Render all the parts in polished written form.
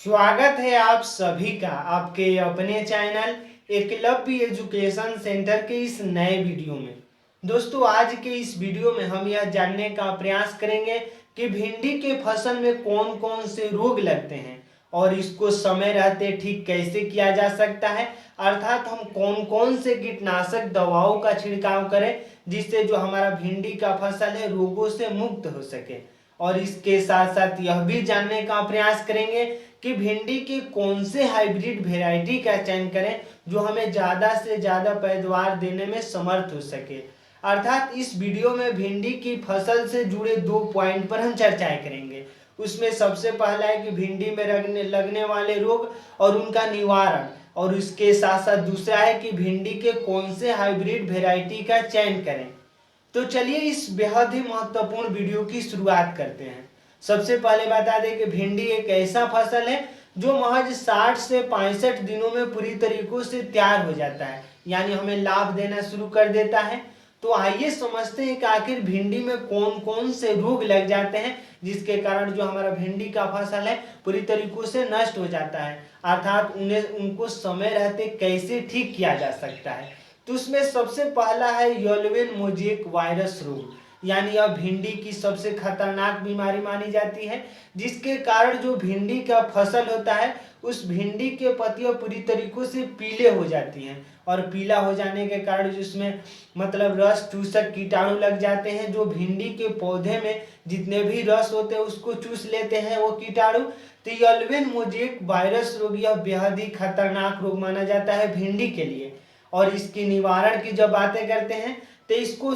स्वागत है आप सभी का आपके अपने चैनल एकलव्य एजुकेशन सेंटर के इस नए वीडियो में। दोस्तों, आज के इस वीडियो में हम यह जानने का प्रयास करेंगे कि भिंडी के फसल में कौन कौन से रोग लगते हैं और इसको समय रहते ठीक कैसे किया जा सकता है, अर्थात हम कौन कौन से कीटनाशक दवाओं का छिड़काव करें जिससे जो हमारा भिंडी का फसल है रोगों से मुक्त हो सके। और इसके साथ साथ यह भी जानने का प्रयास करेंगे कि भिंडी के कौन से हाइब्रिड वेराइटी का चयन करें जो हमें ज़्यादा से ज़्यादा पैदावार देने में समर्थ हो सके। अर्थात इस वीडियो में भिंडी की फसल से जुड़े 2 पॉइंट पर हम चर्चाएं करेंगे। उसमें सबसे पहला है कि भिंडी में लगने वाले रोग और उनका निवारण, और उसके साथ साथ दूसरा है कि भिंडी के कौन से हाइब्रिड वेराइटी का चयन करें। तो चलिए इस बेहद ही महत्वपूर्ण वीडियो की शुरुआत करते हैं। सबसे पहले बता दें कि भिंडी एक ऐसा फसल है जो महज 60 से 65 दिनों में पूरी तरीकों से तैयार हो जाता है, यानी हमें लाभ देना शुरू कर देता है। तो आइए समझते हैं कि आखिर भिंडी में कौन कौन से रोग लग जाते हैं जिसके कारण जो हमारा भिंडी का फसल है पूरी तरीकों से नष्ट हो जाता है, अर्थात उनको समय रहते कैसे ठीक किया जा सकता है। तो उसमें सबसे पहला है येलोवेन मोज़ेक वायरस रोग, यानी यह भिंडी की सबसे खतरनाक बीमारी मानी जाती है जिसके कारण जो भिंडी का फसल होता है उस भिंडी के पत्तियां पूरी तरीकों से पीले हो जाती हैं, और पीला हो जाने के कारण जिसमें मतलब रस चूसक कीटाणु लग जाते हैं जो भिंडी के पौधे में जितने भी रस होते हैं उसको चूस लेते हैं वो कीटाणु। तो येलोवेन मोज़ेक वायरस रोग यह बेहद ही खतरनाक रोग माना जाता है भिंडी के लिए। और इसकी निवारण की जब बातें करते हैं तो इसको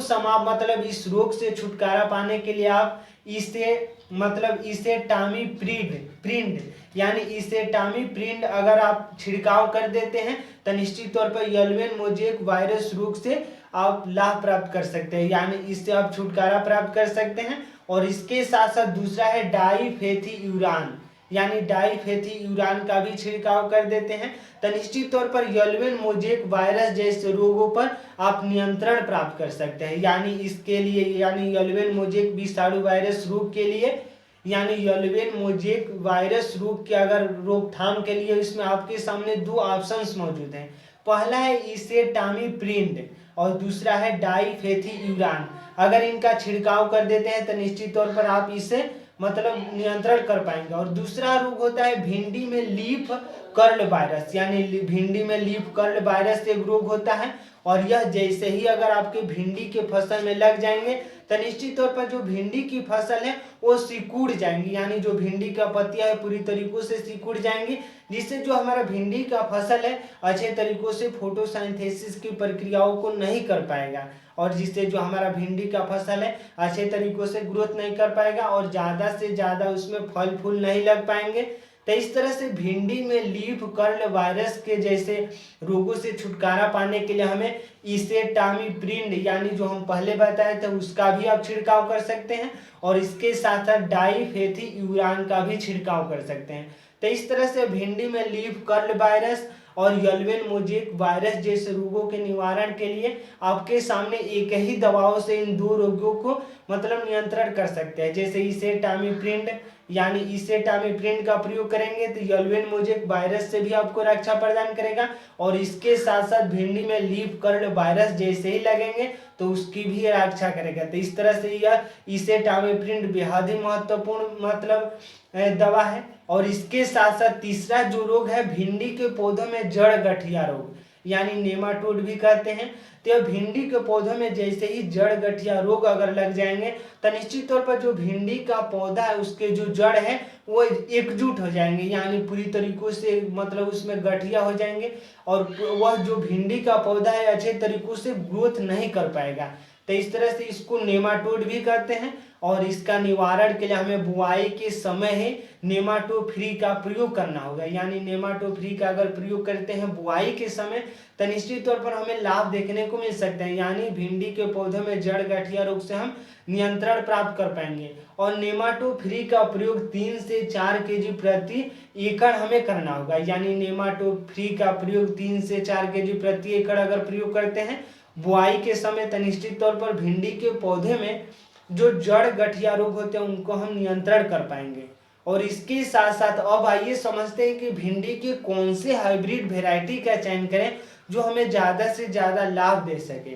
मतलब इस रोग से छुटकारा पाने के लिए आप इसे टामीप्रिंड यानी इसे टामीप्रिंड अगर आप छिड़काव कर देते हैं तो निश्चित तौर पर येलोवेन मोज़ेक वायरस रोग से आप लाभ प्राप्त कर सकते हैं, यानी इससे आप छुटकारा प्राप्त कर सकते हैं। और इसके साथ साथ दूसरा है डाईफेथीयूरान, यानी डाईफेथीयूरान का भी छिड़काव कर देते हैं तो निश्चित तौर पर येलोवेन मोज़ेक वायरस जैसे रोगों पर आप नियंत्रण प्राप्त कर सकते हैं। यानी इसके लिए यानी येलोवेन मोज़ेक विषाणु वायरस रोग के लिए यानी येलोवेन मोज़ेक वायरस रोग के अगर रोकथाम के लिए इसमें आपके सामने 2 ऑप्शंस मौजूद हैं। पहला है इसेटामिप्रिंड और दूसरा है डाईफेथीयूरान। अगर इनका छिड़काव कर देते हैं तो निश्चित तौर पर आप इसे नियंत्रण कर पाएंगे। और दूसरा रोग होता है भिंडी में लीफ कर्ल वायरस, यानी भिंडी में लीफ कर्ल वायरस एक रोग होता है, और यह जैसे ही अगर आपके भिंडी के फसल में लग जाएंगे तो निश्चित तौर पर जो भिंडी की फसल है वो सिकुड़ जाएंगी, यानी जो भिंडी का पत्तियां है पूरी तरीकों से सिकुड़ जाएंगी, जिससे जो हमारा भिंडी का फसल है अच्छे तरीकों से फोटोसिंथेसिस की प्रक्रियाओं को नहीं कर पाएगा, और जिससे जो हमारा भिंडी का फसल है अच्छे तरीकों से ग्रोथ नहीं कर पाएगा और ज़्यादा से ज़्यादा उसमें फल फूल नहीं लग पाएंगे। तो इस तरह से भिंडी में लीफ कर्ल वायरस के जैसे रोगों से छुटकारा पाने के लिए हमें इसेटामिप्रिंड यानी जो हम पहले बताए थे उसका भी आप छिड़काव कर सकते हैं, और इसके साथ साथ डाईफेथीयूरान का भी छिड़काव कर सकते हैं। तो इस तरह से भिंडी में लीफ कर्ल वायरस और येलोवेन मोज़ेक वायरस जैसे रोगों के निवारण के लिए आपके सामने एक ही दवाओं से इन 2 रोगों को नियंत्रण कर सकते हैं। जैसे इसेटामिप्रिंड यानी इसेटामिप्रिंड का प्रयोग करेंगे तो येलोवेन मोज़ेक वायरस से भी आपको रक्षा प्रदान करेगा, और इसके साथ साथ भिंडी में लीफ कर्ल वायरस जैसे ही लगेंगे तो उसकी भी रक्षा करेगा। तो इस तरह से यह इसेटामिप्रिंड बेहद ही महत्वपूर्ण दवा है। और इसके साथ साथ तीसरा जो रोग है भिंडी के पौधों में जड़ गठिया रोग, यानी नेमाटोड भी कहते हैं। तो भिंडी के पौधों में जैसे ही जड़ गठिया रोग अगर लग जाएंगे तो निश्चित तौर पर जो भिंडी का पौधा है उसके जो जड़ है वो एकजुट हो जाएंगे, यानी पूरी तरीकों से उसमें गठिया हो जाएंगे, और वह जो भिंडी का पौधा है अच्छे तरीकों से ग्रोथ नहीं कर पाएगा। तो इस तरह से इसको नेमाटोड भी कहते हैं। और इसका निवारण के लिए हमें बुआई के समय ही नेमाटोफ्री का प्रयोग करना होगा, यानी नेमाटोफ्री का अगर प्रयोग करते हैं बुआई के समय तो निश्चित तौर पर हमें लाभ देखने को मिल सकते हैं, यानी भिंडी के पौधों में जड़ गठिया रोग से हम नियंत्रण प्राप्त कर पाएंगे। और नेमाटोफ्री का प्रयोग 3 से 4 केजी प्रति एकड़ हमें करना होगा, यानी नेमाटोफ्री का प्रयोग 3 से 4 केजी प्रति एकड़ अगर प्रयोग करते हैं बुआई के समय तो निश्चित तौर पर भिंडी के पौधे में जो जड़ गठिया रोग होते हैं उनको हम नियंत्रण कर पाएंगे। और इसके साथ साथ अब आइए समझते हैं कि भिंडी के कौन से हाइब्रिड वेराइटी का चयन करें जो हमें ज़्यादा से ज़्यादा लाभ दे सके।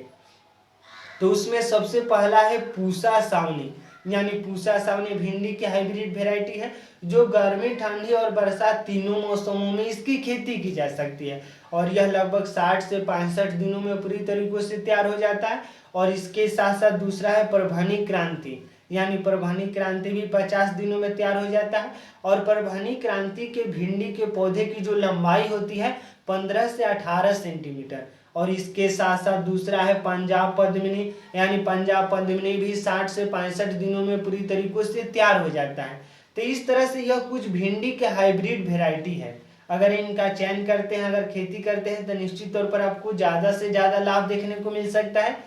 तो उसमें सबसे पहला है पूसा सावनी, यानी पूसा सावनी भिंडी की हाइब्रिड वेराइटी है जो गर्मी, ठंडी और बरसात तीनों मौसमों में इसकी खेती की जा सकती है और यह लगभग 60 से 65 दिनों में पूरी तरीकों से तैयार हो जाता है। और इसके साथ साथ दूसरा है परभनी क्रांति, यानी परभनी क्रांति भी 50 दिनों में तैयार हो जाता है और परभनी क्रांति के भिंडी के पौधे की जो लंबाई होती है 15 से 18 सेंटीमीटर। और इसके साथ साथ दूसरा है पंजाब पद्मिनी, यानी पंजाब पद्मिनी भी 60 से 65 दिनों में पूरी तरीकों से तैयार हो जाता है। तो इस तरह से यह कुछ भिंडी के हाइब्रिड वेराइटी है। अगर इनका चयन करते हैं, अगर खेती करते हैं तो निश्चित तौर पर आपको ज़्यादा से ज़्यादा लाभ देखने को मिल सकता है।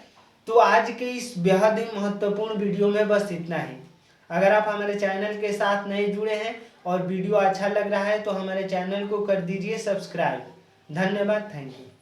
तो आज के इस बेहद ही महत्वपूर्ण वीडियो में बस इतना ही। अगर आप हमारे चैनल के साथ नए जुड़े हैं और वीडियो अच्छा लग रहा है तो हमारे चैनल को कर दीजिए सब्सक्राइब। धन्यवाद, थैंक यू।